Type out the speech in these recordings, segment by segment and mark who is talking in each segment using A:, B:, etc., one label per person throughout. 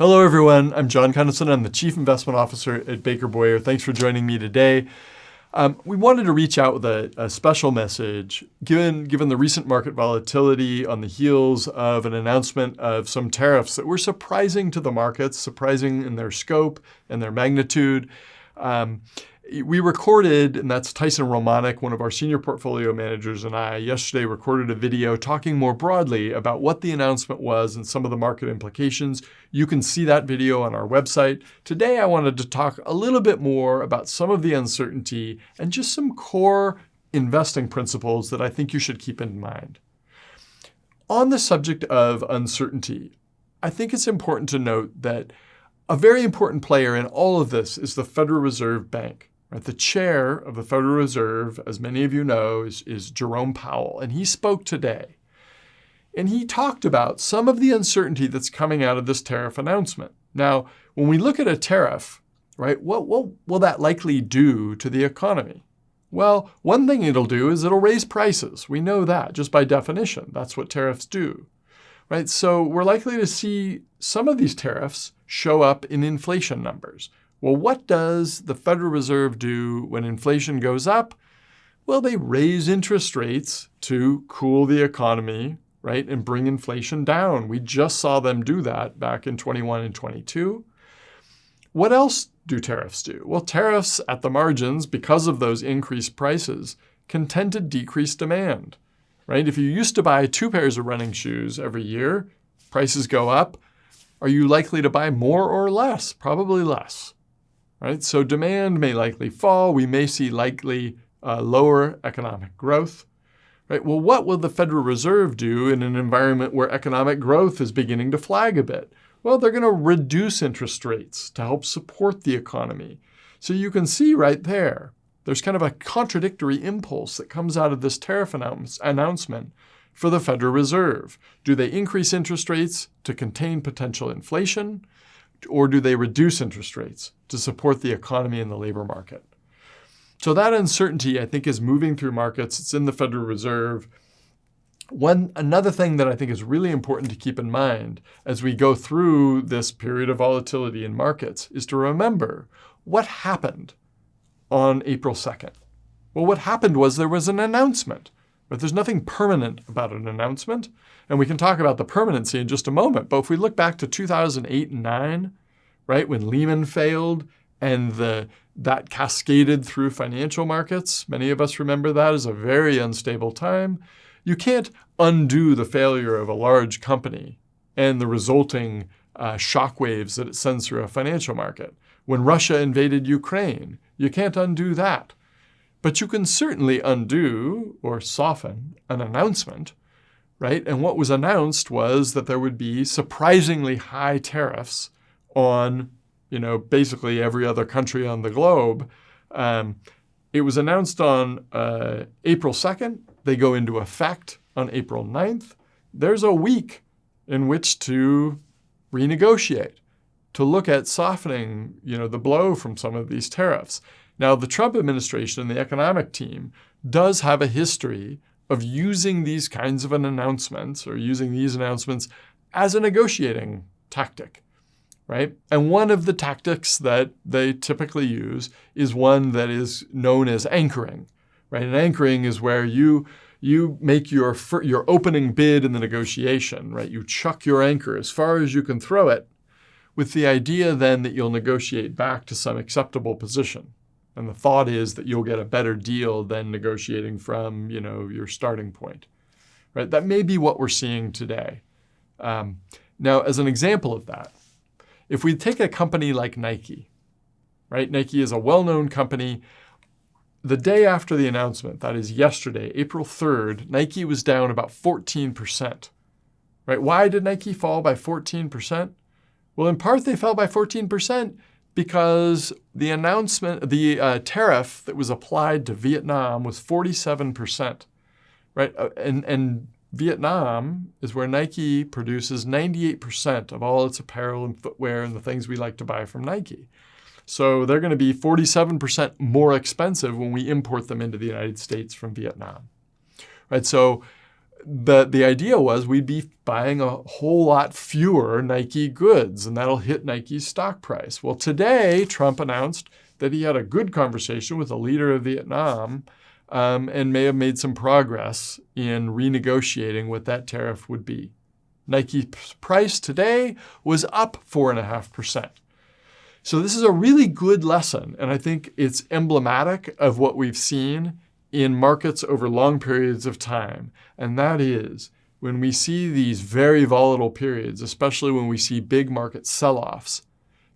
A: Hello, everyone. I'm John Cunnison. I'm the Chief Investment Officer at Baker Boyer. Thanks for joining me today. We wanted to reach out with a special message, given the recent market volatility on the heels of an announcement of some tariffs that were surprising to the markets, surprising in their scope and their magnitude. We recorded, and that's Tyson Romanek, one of our senior portfolio managers, and I yesterday recorded a video talking more broadly about what the announcement was and some of the market implications. You can see that video on our website. Today, I wanted to talk a little bit more about some of the uncertainty and just some core investing principles that I think you should keep in mind. On the subject of uncertainty, I think it's important to note that a very important player in all of this is the Federal Reserve Bank. Right? The chair of the Federal Reserve, as many of you know, is Jerome Powell, and he spoke today. And he talked about some of the uncertainty that's coming out of this tariff announcement. Now, when we look at a tariff, right, what will that likely do to the economy? Well, one thing it'll do is it'll raise prices. We know that just by definition. That's what tariffs do. Right? So we're likely to see some of these tariffs show up in inflation numbers. Well, what does the Federal Reserve do when inflation goes up? Well, they raise interest rates to cool the economy, right, and bring inflation down. We just saw them do that back in 21 and 22. What else do tariffs do? Well, tariffs at the margins, because of those increased prices, can tend to decrease demand, right? If you used to buy 2 pairs of running shoes every year, prices go up. Are you likely to buy more or less? Probably less. Right? So demand may likely fall. We may see likely lower economic growth. Right? Well, what will the Federal Reserve do in an environment where economic growth is beginning to flag a bit? Well, they're going to reduce interest rates to help support the economy. So you can see right there's kind of a contradictory impulse that comes out of this tariff announcement for the Federal Reserve. Do they increase interest rates to contain potential inflation? Or do they reduce interest rates to support the economy and the labor market? So that uncertainty, I think, is moving through markets. It's in the Federal Reserve. Another thing that I think is really important to keep in mind as we go through this period of volatility in markets is to remember what happened on April 2nd. Well, what happened was there was an announcement. But there's nothing permanent about an announcement. And we can talk about the permanency in just a moment. But if we look back to 2008 and 2009, right, when Lehman failed and that cascaded through financial markets, many of us remember that as a very unstable time. You can't undo the failure of a large company and the resulting shockwaves that it sends through a financial market. When Russia invaded Ukraine, you can't undo that. But you can certainly undo or soften an announcement, right? And what was announced was that there would be surprisingly high tariffs on, basically every other country on the globe. It was announced on April 2nd. They go into effect on April 9th. There's a week in which to renegotiate, to look at softening, the blow from some of these tariffs. Now, the Trump administration and the economic team does have a history of using these kinds of announcements or using these announcements as a negotiating tactic, right? And one of the tactics that they typically use is one that is known as anchoring, right? And anchoring is where you make your opening bid in the negotiation, right? You chuck your anchor as far as you can throw it with the idea then that you'll negotiate back to some acceptable position. And the thought is that you'll get a better deal than negotiating from, your starting point, right? That may be what we're seeing today. Now, as an example of that, if we take a company like Nike, right? Nike is a well-known company. The day after the announcement, that is yesterday, April 3rd, Nike was down about 14%, right? Why did Nike fall by 14%? Well, in part, they fell by 14% because the tariff that was applied to Vietnam was 47%, right? And Vietnam is where Nike produces 98% of all its apparel and footwear and the things we like to buy from Nike. So they're going to be 47% more expensive when we import them into the United States from Vietnam, right? So the idea was we'd be buying a whole lot fewer Nike goods, and that'll hit Nike's stock price. Well, today, Trump announced that he had a good conversation with the leader of Vietnam and may have made some progress in renegotiating what that tariff would be. Nike's price today was up 4.5%. So this is a really good lesson, and I think it's emblematic of what we've seen in markets over long periods of time. And that is when we see these very volatile periods, especially when we see big market sell-offs,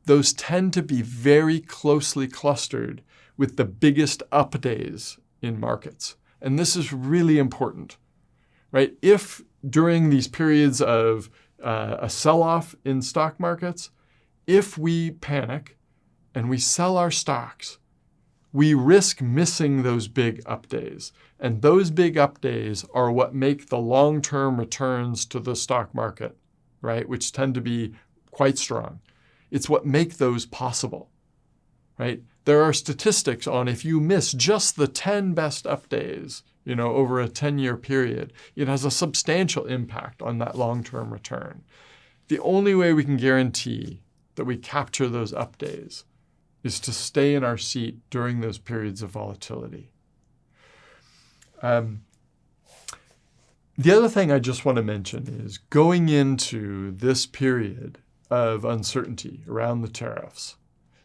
A: those tend to be very closely clustered with the biggest up days in markets. And this is really important, right? If during these periods of a sell-off in stock markets, if we panic and we sell our stocks, we risk missing those big up days. And those big up days are what make the long-term returns to the stock market, right, which tend to be quite strong. It's what make those possible, right? There are statistics on if you miss just the 10 best up days, over a 10-year period, it has a substantial impact on that long-term return. The only way we can guarantee that we capture those up days is to stay in our seat during those periods of volatility. The other thing I just want to mention is going into this period of uncertainty around the tariffs,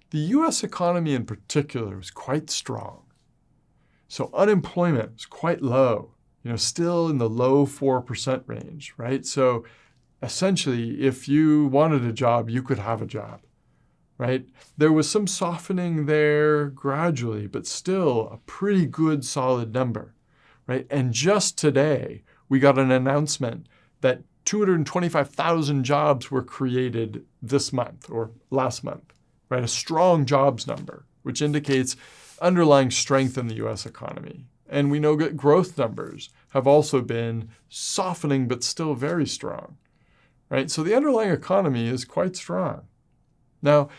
A: the U.S. economy in particular was quite strong. So unemployment was quite low, still in the low 4% range, right? So essentially, if you wanted a job, you could have a job. Right? There was some softening there gradually, but still a pretty good solid number, right? And just today, we got an announcement that 225,000 jobs were created this month or last month, right? A strong jobs number, which indicates underlying strength in the U.S. economy. And we know that growth numbers have also been softening, but still very strong, right? So the underlying economy is quite strong. Now,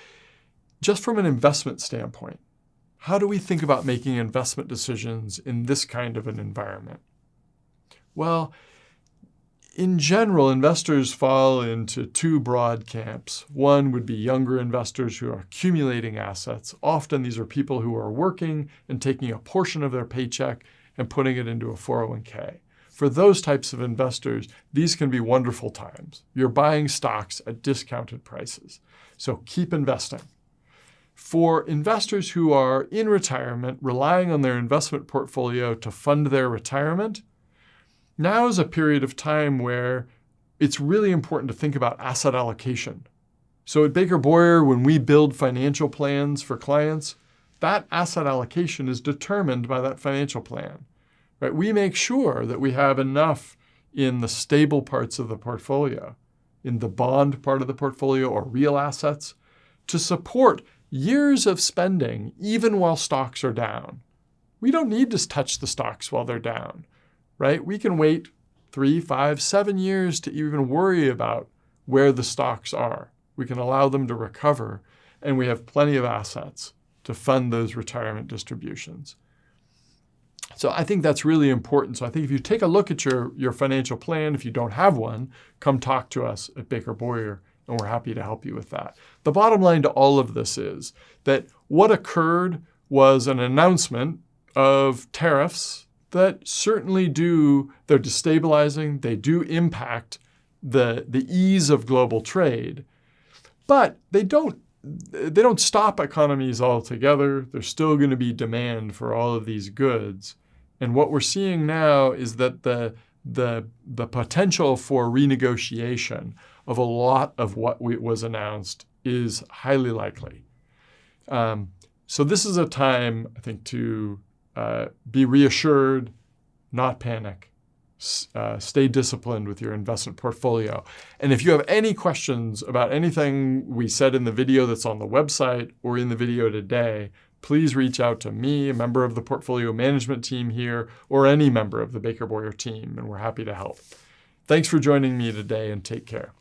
A: just from an investment standpoint, how do we think about making investment decisions in this kind of an environment? Well, in general, investors fall into two broad camps. One would be younger investors who are accumulating assets. Often these are people who are working and taking a portion of their paycheck and putting it into a 401k. For those types of investors, these can be wonderful times. You're buying stocks at discounted prices. So keep investing. For investors who are in retirement, relying on their investment portfolio to fund their retirement, now is a period of time where it's really important to think about asset allocation. So at Baker Boyer, when we build financial plans for clients, that asset allocation is determined by that financial plan. Right? We make sure that we have enough in the stable parts of the portfolio, in the bond part of the portfolio or real assets, to support years of spending even while stocks are down. We don't need to touch the stocks while they're down, right? We can wait 3, 5, 7 years to even worry about where the stocks are. We can allow them to recover, and we have plenty of assets to fund those retirement distributions. So I think that's really important. So I think if you take a look at your financial plan, if you don't have one, come talk to us at Baker Boyer, and we're happy to help you with that. The bottom line to all of this is that what occurred was an announcement of tariffs that certainly they're destabilizing, they do impact the ease of global trade, but they don't stop economies altogether. There's still going to be demand for all of these goods. And what we're seeing now is that the potential for renegotiation of a lot of what was announced is highly likely. So this is a time, I think, to be reassured, not panic, stay disciplined with your investment portfolio. And if you have any questions about anything we said in the video that's on the website or in the video today, please reach out to me, a member of the portfolio management team here, or any member of the Baker Boyer team, and we're happy to help. Thanks for joining me today, and take care.